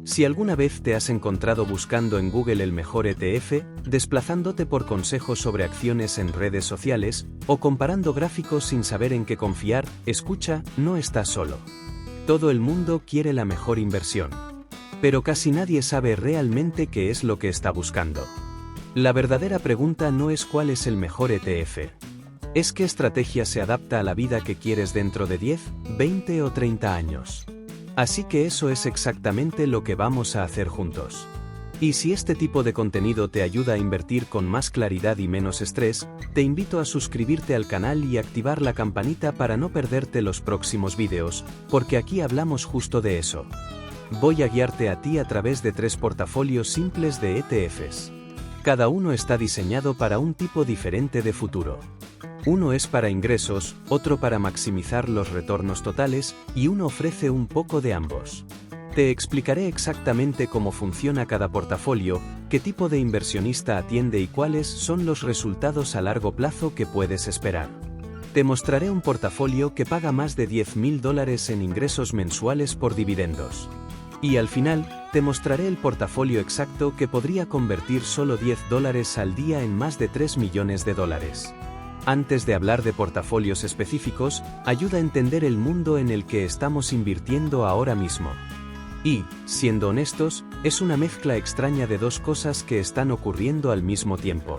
Si alguna vez te has encontrado buscando en Google el mejor ETF, desplazándote por consejos sobre acciones en redes sociales, o comparando gráficos sin saber en qué confiar, escucha, no estás solo. Todo el mundo quiere la mejor inversión. Pero casi nadie sabe realmente qué es lo que está buscando. La verdadera pregunta no es cuál es el mejor ETF. Es qué estrategia se adapta a la vida que quieres dentro de 10, 20 o 30 años. Así que eso es exactamente lo que vamos a hacer juntos. Y si este tipo de contenido te ayuda a invertir con más claridad y menos estrés, te invito a suscribirte al canal y activar la campanita para no perderte los próximos vídeos, porque aquí hablamos justo de eso. Voy a guiarte a ti a través de 3 portafolios simples de ETFs. Cada uno está diseñado para un tipo diferente de futuro. Uno es para ingresos, otro para maximizar los retornos totales, y uno ofrece un poco de ambos. Te explicaré exactamente cómo funciona cada portafolio, qué tipo de inversionista atiende y cuáles son los resultados a largo plazo que puedes esperar. Te mostraré un portafolio que paga más de $10.000 en ingresos mensuales por dividendos. Y al final, te mostraré el portafolio exacto que podría convertir solo $10 al día en más de $3 millones. Antes de hablar de portafolios específicos, ayuda a entender el mundo en el que estamos invirtiendo ahora mismo. Y, siendo honestos, es una mezcla extraña de dos cosas que están ocurriendo al mismo tiempo.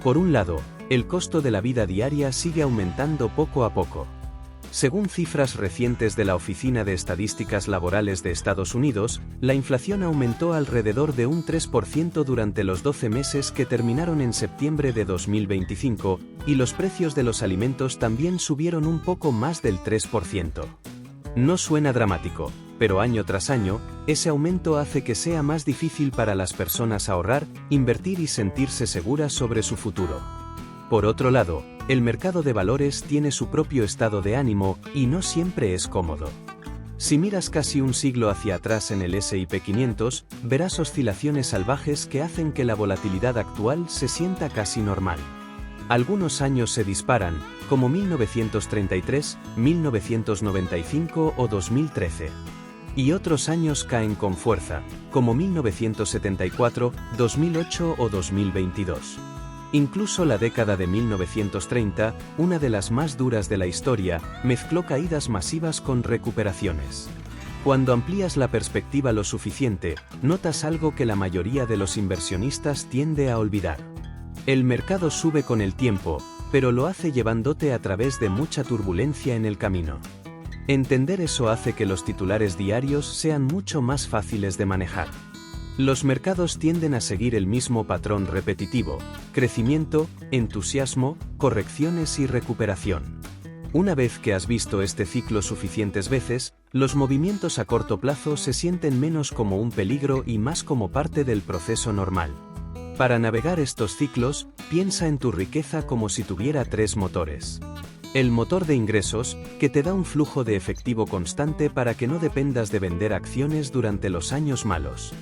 Por un lado, el costo de la vida diaria sigue aumentando poco a poco. Según cifras recientes de la Oficina de Estadísticas Laborales de Estados Unidos, la inflación aumentó alrededor de un 3% durante los 12 meses que terminaron en septiembre de 2025, y los precios de los alimentos también subieron un poco más del 3%. No suena dramático, pero año tras año, ese aumento hace que sea más difícil para las personas ahorrar, invertir y sentirse seguras sobre su futuro. Por otro lado, el mercado de valores tiene su propio estado de ánimo, y no siempre es cómodo. Si miras casi un siglo hacia atrás en el S&P 500, verás oscilaciones salvajes que hacen que la volatilidad actual se sienta casi normal. Algunos años se disparan, como 1933, 1995 o 2013. Y otros años caen con fuerza, como 1974, 2008 o 2022. Incluso la década de 1930, una de las más duras de la historia, mezcló caídas masivas con recuperaciones. Cuando amplías la perspectiva lo suficiente, notas algo que la mayoría de los inversionistas tiende a olvidar. El mercado sube con el tiempo, pero lo hace llevándote a través de mucha turbulencia en el camino. Entender eso hace que los titulares diarios sean mucho más fáciles de manejar. Los mercados tienden a seguir el mismo patrón repetitivo: crecimiento, entusiasmo, correcciones y recuperación. Una vez que has visto este ciclo suficientes veces, los movimientos a corto plazo se sienten menos como un peligro y más como parte del proceso normal. Para navegar estos ciclos, piensa en tu riqueza como si tuviera 3 motores. El motor de ingresos, que te da un flujo de efectivo constante para que no dependas de vender acciones durante los años malos.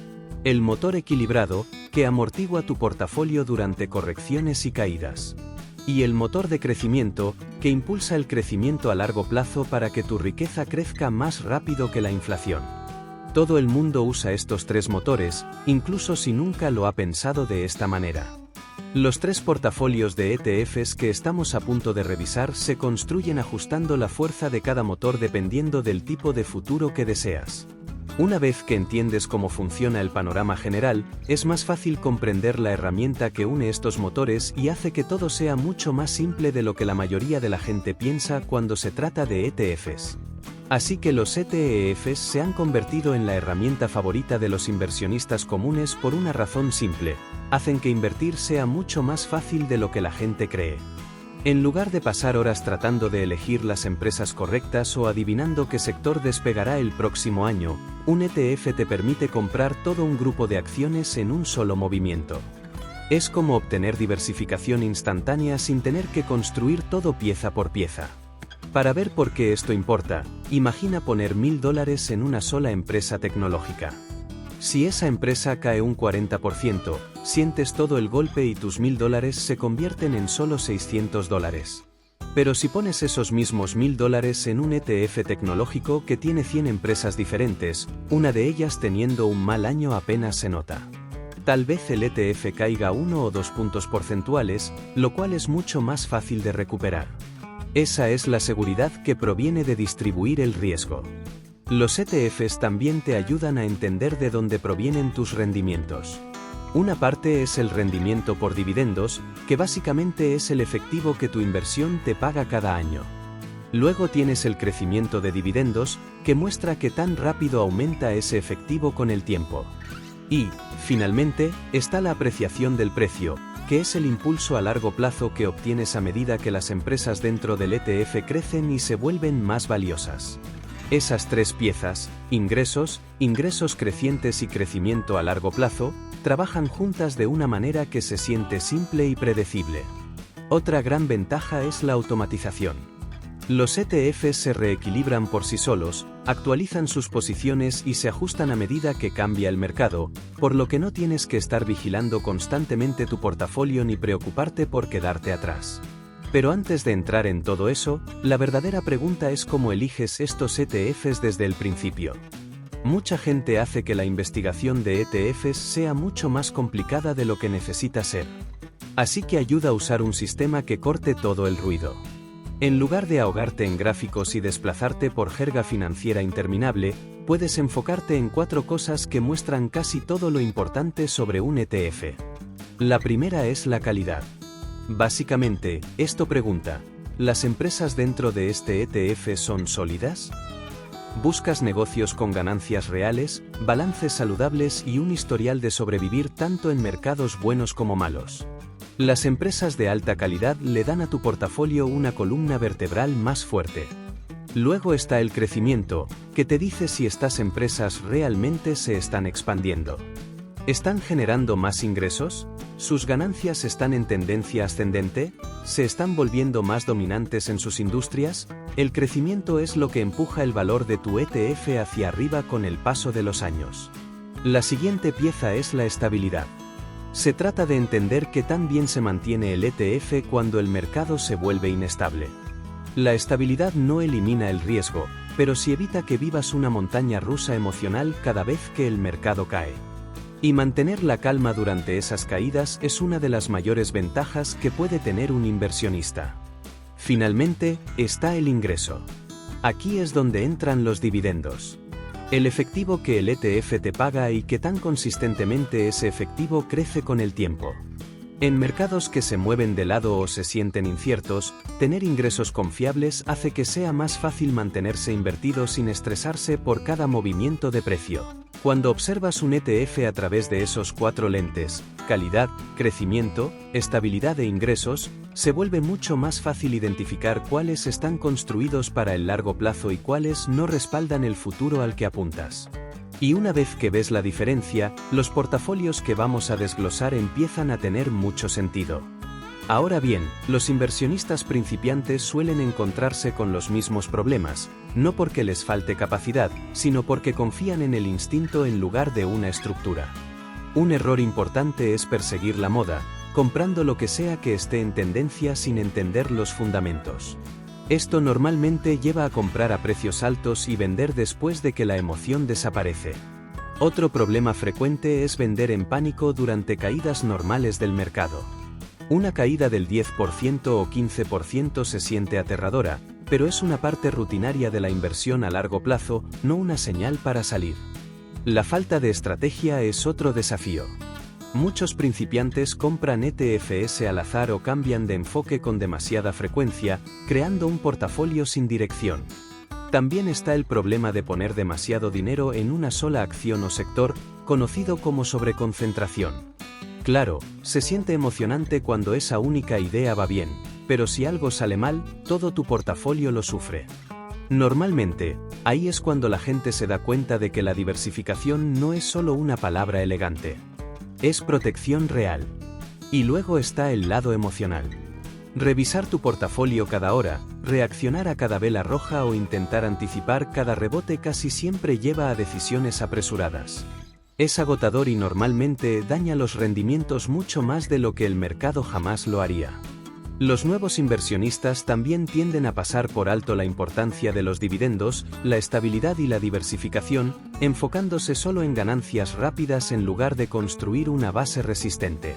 El motor equilibrado, que amortigua tu portafolio durante correcciones y caídas. Y el motor de crecimiento, que impulsa el crecimiento a largo plazo para que tu riqueza crezca más rápido que la inflación. Todo el mundo usa estos 3 motores, incluso si nunca lo ha pensado de esta manera. Los 3 portafolios de ETFs que estamos a punto de revisar se construyen ajustando la fuerza de cada motor dependiendo del tipo de futuro que deseas. Una vez que entiendes cómo funciona el panorama general, es más fácil comprender la herramienta que une estos motores y hace que todo sea mucho más simple de lo que la mayoría de la gente piensa cuando se trata de ETFs. Así que los ETFs se han convertido en la herramienta favorita de los inversionistas comunes por una razón simple: hacen que invertir sea mucho más fácil de lo que la gente cree. En lugar de pasar horas tratando de elegir las empresas correctas o adivinando qué sector despegará el próximo año, un ETF te permite comprar todo un grupo de acciones en un solo movimiento. Es como obtener diversificación instantánea sin tener que construir todo pieza por pieza. Para ver por qué esto importa, imagina poner $1.000 en una sola empresa tecnológica. Si esa empresa cae un 40%, sientes todo el golpe y tus $1.000 se convierten en solo $600. Pero si pones esos mismos $1000 en un ETF tecnológico que tiene 100 empresas diferentes, una de ellas teniendo un mal año apenas se nota. Tal vez el ETF caiga 1 o 2 puntos porcentuales, lo cual es mucho más fácil de recuperar. Esa es la seguridad que proviene de distribuir el riesgo. Los ETFs también te ayudan a entender de dónde provienen tus rendimientos. Una parte es el rendimiento por dividendos, que básicamente es el efectivo que tu inversión te paga cada año. Luego tienes el crecimiento de dividendos, que muestra que tan rápido aumenta ese efectivo con el tiempo. Y, finalmente, está la apreciación del precio, que es el impulso a largo plazo que obtienes a medida que las empresas dentro del ETF crecen y se vuelven más valiosas. Esas tres piezas, ingresos crecientes y crecimiento a largo plazo, trabajan juntas de una manera que se siente simple y predecible. Otra gran ventaja es la automatización. Los ETFs se reequilibran por sí solos, actualizan sus posiciones y se ajustan a medida que cambia el mercado, por lo que no tienes que estar vigilando constantemente tu portafolio ni preocuparte por quedarte atrás. Pero antes de entrar en todo eso, la verdadera pregunta es cómo eliges estos ETFs desde el principio. Mucha gente hace que la investigación de ETFs sea mucho más complicada de lo que necesita ser. Así que ayuda a usar un sistema que corte todo el ruido. En lugar de ahogarte en gráficos y desplazarte por jerga financiera interminable, puedes enfocarte en 4 cosas que muestran casi todo lo importante sobre un ETF. La primera es la calidad. Básicamente, esto pregunta, ¿las empresas dentro de este ETF son sólidas? ¿Buscas negocios con ganancias reales, balances saludables y un historial de sobrevivir tanto en mercados buenos como malos? Las empresas de alta calidad le dan a tu portafolio una columna vertebral más fuerte. Luego está el crecimiento, que te dice si estas empresas realmente se están expandiendo. ¿Están generando más ingresos? ¿Sus ganancias están en tendencia ascendente? ¿Se están volviendo más dominantes en sus industrias? El crecimiento es lo que empuja el valor de tu ETF hacia arriba con el paso de los años. La siguiente pieza es la estabilidad. Se trata de entender qué tan bien se mantiene el ETF cuando el mercado se vuelve inestable. La estabilidad no elimina el riesgo, pero sí evita que vivas una montaña rusa emocional cada vez que el mercado cae. Y mantener la calma durante esas caídas es una de las mayores ventajas que puede tener un inversionista. Finalmente, está el ingreso. Aquí es donde entran los dividendos. El efectivo que el ETF te paga y que tan consistentemente ese efectivo crece con el tiempo. En mercados que se mueven de lado o se sienten inciertos, tener ingresos confiables hace que sea más fácil mantenerse invertido sin estresarse por cada movimiento de precio. Cuando observas un ETF a través de esos 4 lentes, calidad, crecimiento, estabilidad e ingresos, se vuelve mucho más fácil identificar cuáles están construidos para el largo plazo y cuáles no respaldan el futuro al que apuntas. Y una vez que ves la diferencia, los portafolios que vamos a desglosar empiezan a tener mucho sentido. Ahora bien, los inversionistas principiantes suelen encontrarse con los mismos problemas, no porque les falte capacidad, sino porque confían en el instinto en lugar de una estructura. Un error importante es perseguir la moda, comprando lo que sea que esté en tendencia sin entender los fundamentos. Esto normalmente lleva a comprar a precios altos y vender después de que la emoción desaparece. Otro problema frecuente es vender en pánico durante caídas normales del mercado. Una caída del 10% o 15% se siente aterradora, pero es una parte rutinaria de la inversión a largo plazo, no una señal para salir. La falta de estrategia es otro desafío. Muchos principiantes compran ETFs al azar o cambian de enfoque con demasiada frecuencia, creando un portafolio sin dirección. También está el problema de poner demasiado dinero en una sola acción o sector, conocido como sobreconcentración. Claro, se siente emocionante cuando esa única idea va bien, pero si algo sale mal, todo tu portafolio lo sufre. Normalmente, ahí es cuando la gente se da cuenta de que la diversificación no es solo una palabra elegante. Es protección real. Y luego está el lado emocional. Revisar tu portafolio cada hora, reaccionar a cada vela roja o intentar anticipar cada rebote casi siempre lleva a decisiones apresuradas. Es agotador y normalmente daña los rendimientos mucho más de lo que el mercado jamás lo haría. Los nuevos inversionistas también tienden a pasar por alto la importancia de los dividendos, la estabilidad y la diversificación, enfocándose solo en ganancias rápidas en lugar de construir una base resistente.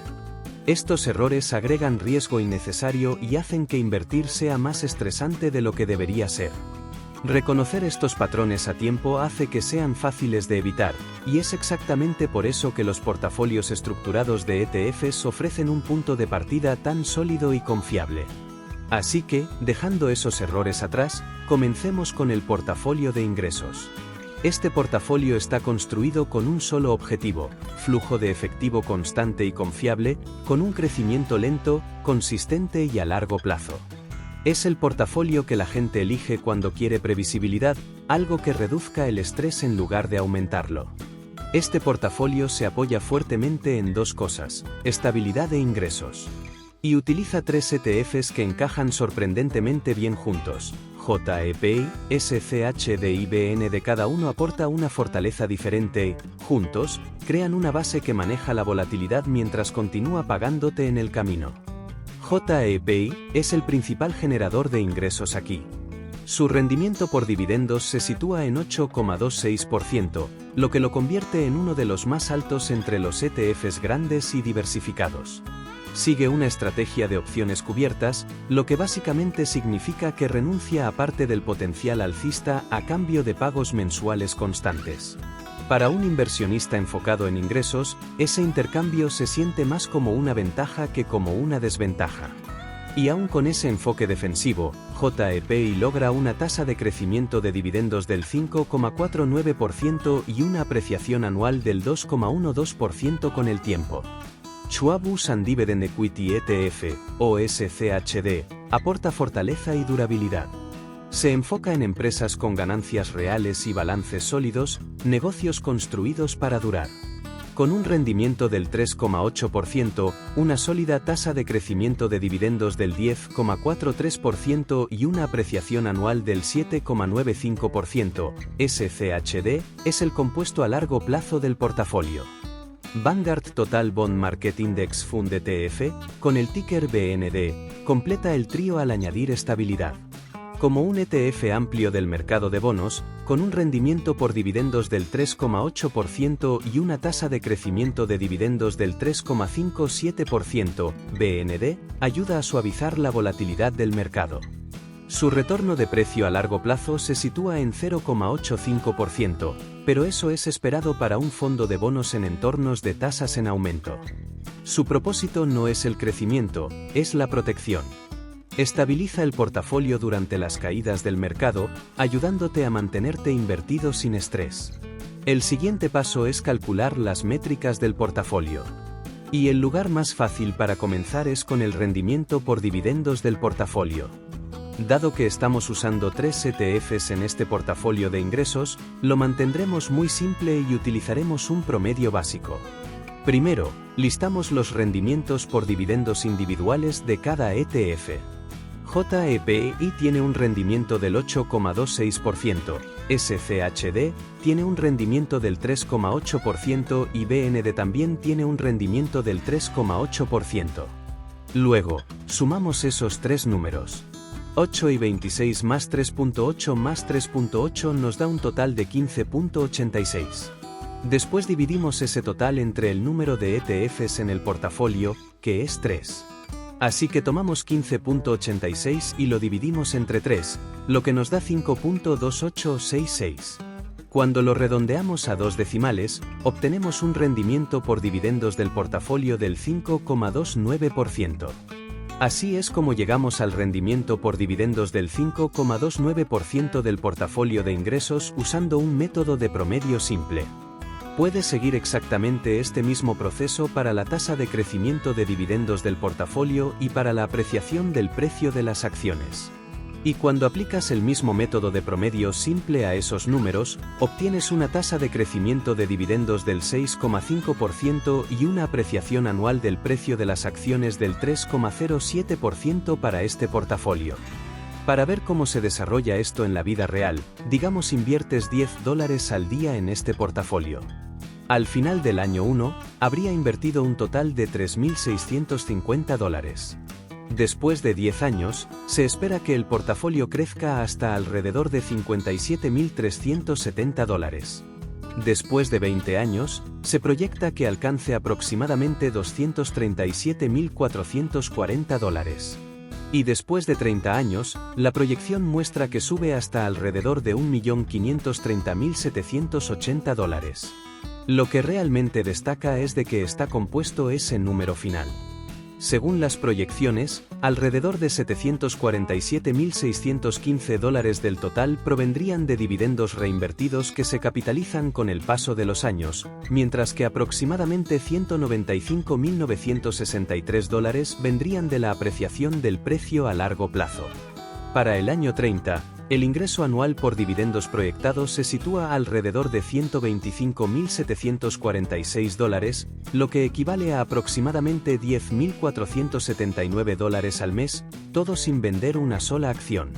Estos errores agregan riesgo innecesario y hacen que invertir sea más estresante de lo que debería ser. Reconocer estos patrones a tiempo hace que sean fáciles de evitar, y es exactamente por eso que los portafolios estructurados de ETFs ofrecen un punto de partida tan sólido y confiable. Así que, dejando esos errores atrás, comencemos con el portafolio de ingresos. Este portafolio está construido con un solo objetivo: flujo de efectivo constante y confiable, con un crecimiento lento, consistente y a largo plazo. Es el portafolio que la gente elige cuando quiere previsibilidad, algo que reduzca el estrés en lugar de aumentarlo. Este portafolio se apoya fuertemente en dos cosas: estabilidad e ingresos. Y utiliza tres ETFs que encajan sorprendentemente bien juntos. JEPI, SCHD y BND, cada uno aporta una fortaleza diferente y, juntos, crean una base que maneja la volatilidad mientras continúa pagándote en el camino. JEPI es el principal generador de ingresos aquí. Su rendimiento por dividendos se sitúa en 8,26%, lo que lo convierte en uno de los más altos entre los ETFs grandes y diversificados. Sigue una estrategia de opciones cubiertas, lo que básicamente significa que renuncia a parte del potencial alcista a cambio de pagos mensuales constantes. Para un inversionista enfocado en ingresos, ese intercambio se siente más como una ventaja que como una desventaja. Y aún con ese enfoque defensivo, JEPI logra una tasa de crecimiento de dividendos del 5,49% y una apreciación anual del 2,12% con el tiempo. Schwab US Dividend Equity ETF, o SCHD, aporta fortaleza y durabilidad. Se enfoca en empresas con ganancias reales y balances sólidos, negocios construidos para durar. Con un rendimiento del 3,8%, una sólida tasa de crecimiento de dividendos del 10,43% y una apreciación anual del 7,95%, SCHD es el compuesto a largo plazo del portafolio. Vanguard Total Bond Market Index Fund ETF, con el ticker BND, completa el trío al añadir estabilidad. Como un ETF amplio del mercado de bonos, con un rendimiento por dividendos del 3,8% y una tasa de crecimiento de dividendos del 3,57%, BND ayuda a suavizar la volatilidad del mercado. Su retorno de precio a largo plazo se sitúa en 0,85%, pero eso es esperado para un fondo de bonos en entornos de tasas en aumento. Su propósito no es el crecimiento, es la protección. Estabiliza el portafolio durante las caídas del mercado, ayudándote a mantenerte invertido sin estrés. El siguiente paso es calcular las métricas del portafolio. Y el lugar más fácil para comenzar es con el rendimiento por dividendos del portafolio. Dado que estamos usando tres ETFs en este portafolio de ingresos, lo mantendremos muy simple y utilizaremos un promedio básico. Primero, listamos los rendimientos por dividendos individuales de cada ETF. JEPI tiene un rendimiento del 8,26%, SCHD tiene un rendimiento del 3,8% y BND también tiene un rendimiento del 3,8%. Luego, sumamos esos tres números. 8 y 26 más 3,8 más 3,8 nos da un total de 15,86. Después dividimos ese total entre el número de ETFs en el portafolio, que es 3. Así que tomamos 15,86 y lo dividimos entre 3, lo que nos da 5,2866. Cuando lo redondeamos a dos decimales, obtenemos un rendimiento por dividendos del portafolio del 5,29%. Así es como llegamos al rendimiento por dividendos del 5,29% del portafolio de ingresos usando un método de promedio simple. Puedes seguir exactamente este mismo proceso para la tasa de crecimiento de dividendos del portafolio y para la apreciación del precio de las acciones. Y cuando aplicas el mismo método de promedio simple a esos números, obtienes una tasa de crecimiento de dividendos del 6,5% y una apreciación anual del precio de las acciones del 3,07% para este portafolio. Para ver cómo se desarrolla esto en la vida real, digamos inviertes $10 al día en este portafolio. Al final del año 1, habría invertido un total de $3,650. Después de 10 años, se espera que el portafolio crezca hasta alrededor de $57.370. Después de 20 años, se proyecta que alcance aproximadamente $237.440. Y después de 30 años, la proyección muestra que sube hasta alrededor de $1.530.780. Lo que realmente destaca es de que está compuesto ese número final. Según las proyecciones, alrededor de $747.615 del total provendrían de dividendos reinvertidos que se capitalizan con el paso de los años, mientras que aproximadamente $195.963 vendrían de la apreciación del precio a largo plazo. Para el año 30, el ingreso anual por dividendos proyectado se sitúa alrededor de $125.746, lo que equivale a aproximadamente $10.479 al mes, todo sin vender una sola acción.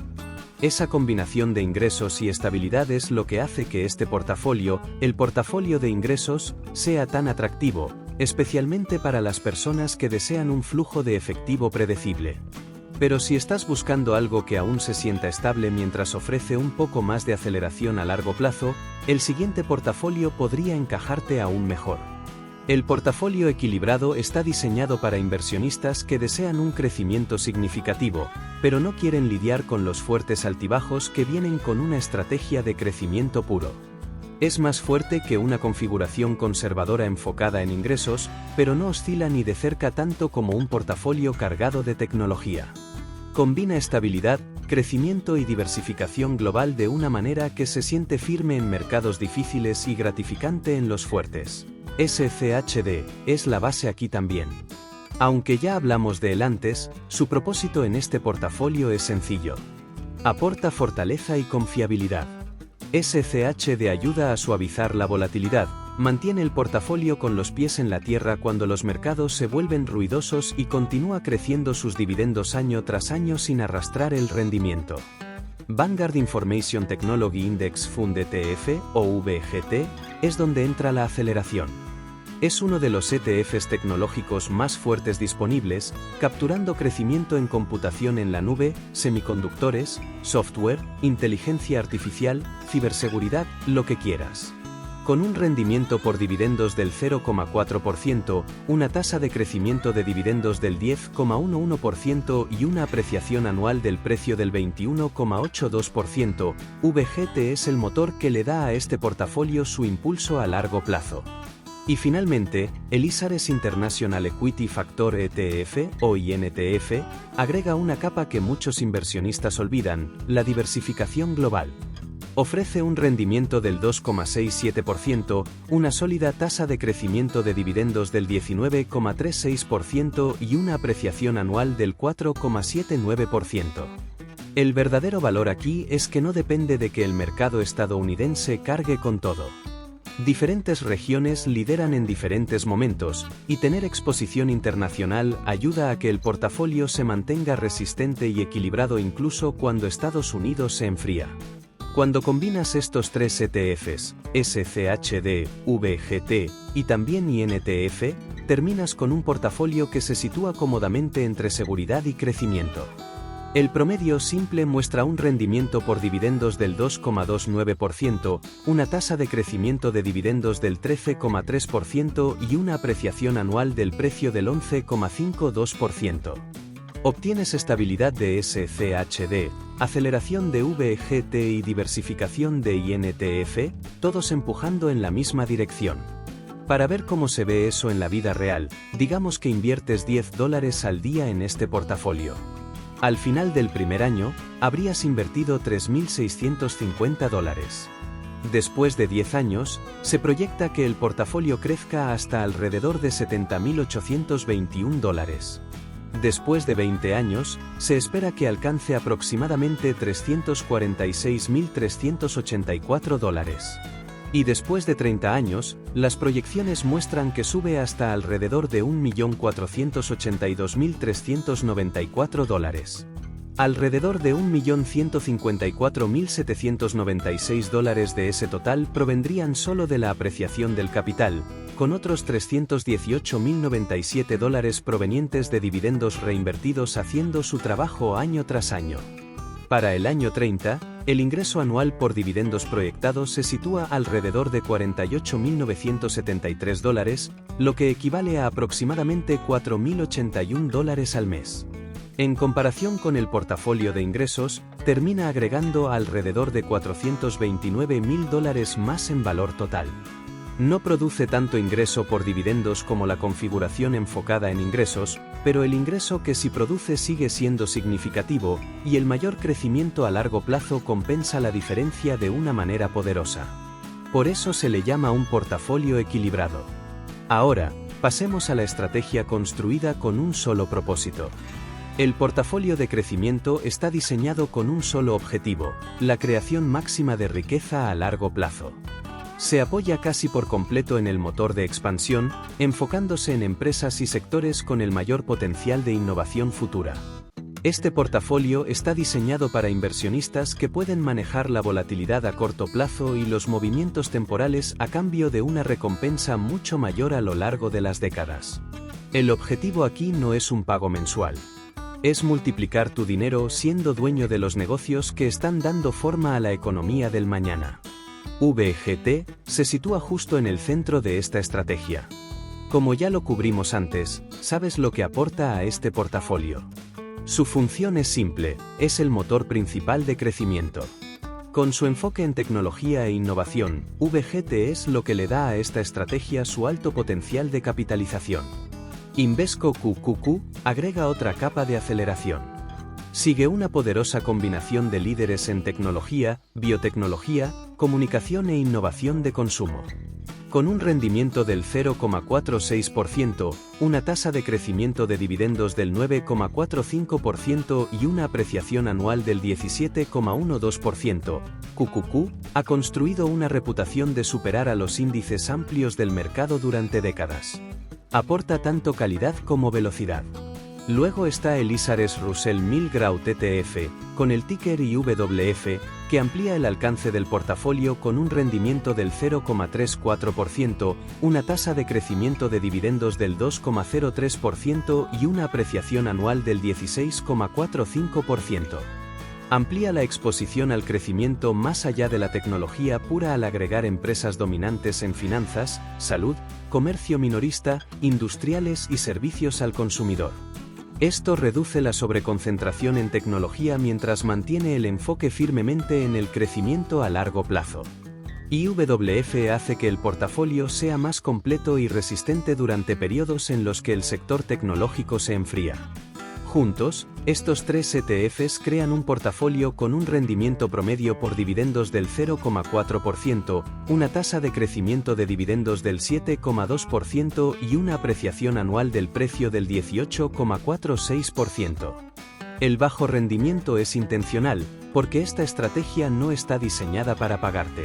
Esa combinación de ingresos y estabilidad es lo que hace que este portafolio, el portafolio de ingresos, sea tan atractivo, especialmente para las personas que desean un flujo de efectivo predecible. Pero si estás buscando algo que aún se sienta estable mientras ofrece un poco más de aceleración a largo plazo, el siguiente portafolio podría encajarte aún mejor. El portafolio equilibrado está diseñado para inversionistas que desean un crecimiento significativo, pero no quieren lidiar con los fuertes altibajos que vienen con una estrategia de crecimiento puro. Es más fuerte que una configuración conservadora enfocada en ingresos, pero no oscila ni de cerca tanto como un portafolio cargado de tecnología. Combina estabilidad, crecimiento y diversificación global de una manera que se siente firme en mercados difíciles y gratificante en los fuertes. SCHD es la base aquí también. Aunque ya hablamos de él antes, su propósito en este portafolio es sencillo. Aporta fortaleza y confiabilidad. SCHD ayuda a suavizar la volatilidad, mantiene el portafolio con los pies en la tierra cuando los mercados se vuelven ruidosos y continúa creciendo sus dividendos año tras año sin arrastrar el rendimiento. Vanguard Information Technology Index Fund ETF, o VGT, es donde entra la aceleración. Es uno de los ETFs tecnológicos más fuertes disponibles, capturando crecimiento en computación en la nube, semiconductores, software, inteligencia artificial, ciberseguridad, lo que quieras. Con un rendimiento por dividendos del 0,4%, una tasa de crecimiento de dividendos del 10,11% y una apreciación anual del precio del 21,82%, VGT es el motor que le da a este portafolio su impulso a largo plazo. Y finalmente, el ISARES International Equity Factor ETF, o INTF, agrega una capa que muchos inversionistas olvidan, la diversificación global. Ofrece un rendimiento del 2,67%, una sólida tasa de crecimiento de dividendos del 19,36% y una apreciación anual del 4,79%. El verdadero valor aquí es que no depende de que el mercado estadounidense cargue con todo. Diferentes regiones lideran en diferentes momentos, y tener exposición internacional ayuda a que el portafolio se mantenga resistente y equilibrado incluso cuando Estados Unidos se enfría. Cuando combinas estos tres ETFs, SCHD, VGT y también INTF, terminas con un portafolio que se sitúa cómodamente entre seguridad y crecimiento. El promedio simple muestra un rendimiento por dividendos del 2,29%, una tasa de crecimiento de dividendos del 13,3% y una apreciación anual del precio del 11,52%. Obtienes estabilidad de SCHD, aceleración de VGT y diversificación de INTF, todos empujando en la misma dirección. Para ver cómo se ve eso en la vida real, digamos que inviertes $10 al día en este portafolio. Al final del primer año, habrías invertido $3.650. Después de 10 años, se proyecta que el portafolio crezca hasta alrededor de $70.821. Después de 20 años, se espera que alcance aproximadamente $346.384. Y después de 30 años, las proyecciones muestran que sube hasta alrededor de $1.482.394. Alrededor de $1.154.796 de ese total provendrían solo de la apreciación del capital, con otros $318.097 provenientes de dividendos reinvertidos haciendo su trabajo año tras año. Para el año 30, el ingreso anual por dividendos proyectados se sitúa alrededor de $48.973, lo que equivale a aproximadamente $4.081 al mes. En comparación con el portafolio de ingresos, termina agregando alrededor de $429.000 más en valor total. No produce tanto ingreso por dividendos como la configuración enfocada en ingresos, pero el ingreso que sí produce sigue siendo significativo, y el mayor crecimiento a largo plazo compensa la diferencia de una manera poderosa. Por eso se le llama un portafolio equilibrado. Ahora, pasemos a la estrategia construida con un solo propósito. El portafolio de crecimiento está diseñado con un solo objetivo, la creación máxima de riqueza a largo plazo. Se apoya casi por completo en el motor de expansión, enfocándose en empresas y sectores con el mayor potencial de innovación futura. Este portafolio está diseñado para inversionistas que pueden manejar la volatilidad a corto plazo y los movimientos temporales a cambio de una recompensa mucho mayor a lo largo de las décadas. El objetivo aquí no es un pago mensual. Es multiplicar tu dinero siendo dueño de los negocios que están dando forma a la economía del mañana. VGT se sitúa justo en el centro de esta estrategia. Como ya lo cubrimos antes, ¿sabes lo que aporta a este portafolio? Su función es simple, es el motor principal de crecimiento. Con su enfoque en tecnología e innovación, VGT es lo que le da a esta estrategia su alto potencial de capitalización. Invesco QQQ agrega otra capa de aceleración. Sigue una poderosa combinación de líderes en tecnología, biotecnología, comunicación e innovación de consumo. Con un rendimiento del 0,46%, una tasa de crecimiento de dividendos del 9,45% y una apreciación anual del 17,12%, QQQ ha construido una reputación de superar a los índices amplios del mercado durante décadas. Aporta tanto calidad como velocidad. Luego está el ISARES Russell 1000 Growth ETF, con el ticker IWF, que amplía el alcance del portafolio con un rendimiento del 0,34%, una tasa de crecimiento de dividendos del 2,03% y una apreciación anual del 16,45%. Amplía la exposición al crecimiento más allá de la tecnología pura al agregar empresas dominantes en finanzas, salud, comercio minorista, industriales y servicios al consumidor. Esto reduce la sobreconcentración en tecnología mientras mantiene el enfoque firmemente en el crecimiento a largo plazo. IWF hace que el portafolio sea más completo y resistente durante periodos en los que el sector tecnológico se enfría. Juntos, estos tres ETFs crean un portafolio con un rendimiento promedio por dividendos del 0,4%, una tasa de crecimiento de dividendos del 7,2% y una apreciación anual del precio del 18,46%. El bajo rendimiento es intencional, porque esta estrategia no está diseñada para pagarte.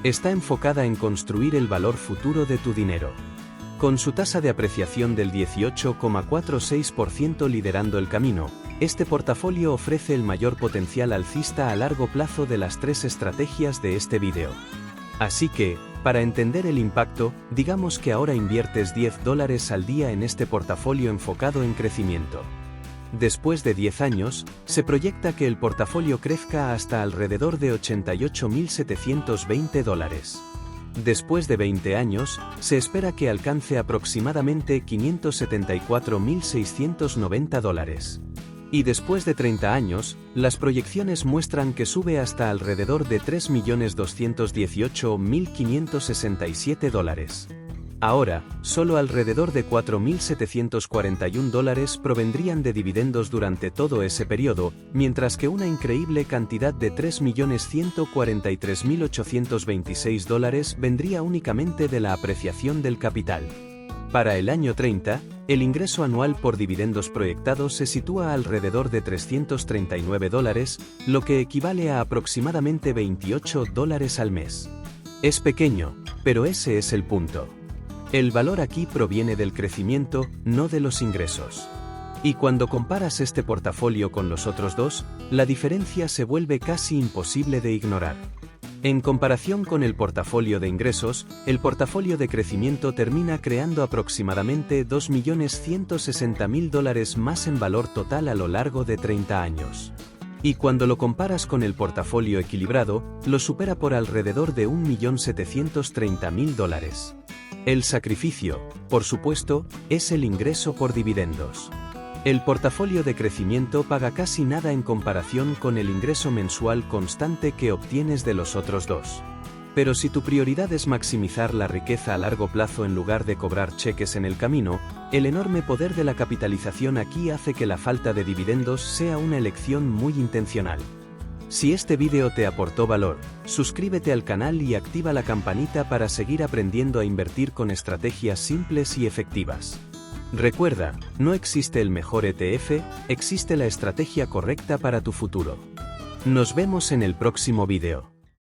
Está enfocada en construir el valor futuro de tu dinero. Con su tasa de apreciación del 18,46% liderando el camino, este portafolio ofrece el mayor potencial alcista a largo plazo de las tres estrategias de este vídeo. Así que, para entender el impacto, digamos que ahora inviertes $10 al día en este portafolio enfocado en crecimiento. Después de 10 años, se proyecta que el portafolio crezca hasta alrededor de $88.720. Después de 20 años, se espera que alcance aproximadamente $574.690. Y después de 30 años, las proyecciones muestran que sube hasta alrededor de $3.218.567. Ahora, solo alrededor de $4.741 provendrían de dividendos durante todo ese periodo, mientras que una increíble cantidad de $3.143.826 vendría únicamente de la apreciación del capital. Para el año 30, el ingreso anual por dividendos proyectados se sitúa alrededor de $339, lo que equivale a aproximadamente $28 al mes. Es pequeño, pero ese es el punto. El valor aquí proviene del crecimiento, no de los ingresos. Y cuando comparas este portafolio con los otros dos, la diferencia se vuelve casi imposible de ignorar. En comparación con el portafolio de ingresos, el portafolio de crecimiento termina creando aproximadamente $2.160.000 más en valor total a lo largo de 30 años. Y cuando lo comparas con el portafolio equilibrado, lo supera por alrededor de $1.730.000. El sacrificio, por supuesto, es el ingreso por dividendos. El portafolio de crecimiento paga casi nada en comparación con el ingreso mensual constante que obtienes de los otros dos. Pero si tu prioridad es maximizar la riqueza a largo plazo en lugar de cobrar cheques en el camino, el enorme poder de la capitalización aquí hace que la falta de dividendos sea una elección muy intencional. Si este vídeo te aportó valor, suscríbete al canal y activa la campanita para seguir aprendiendo a invertir con estrategias simples y efectivas. Recuerda, no existe el mejor ETF, existe la estrategia correcta para tu futuro. Nos vemos en el próximo vídeo.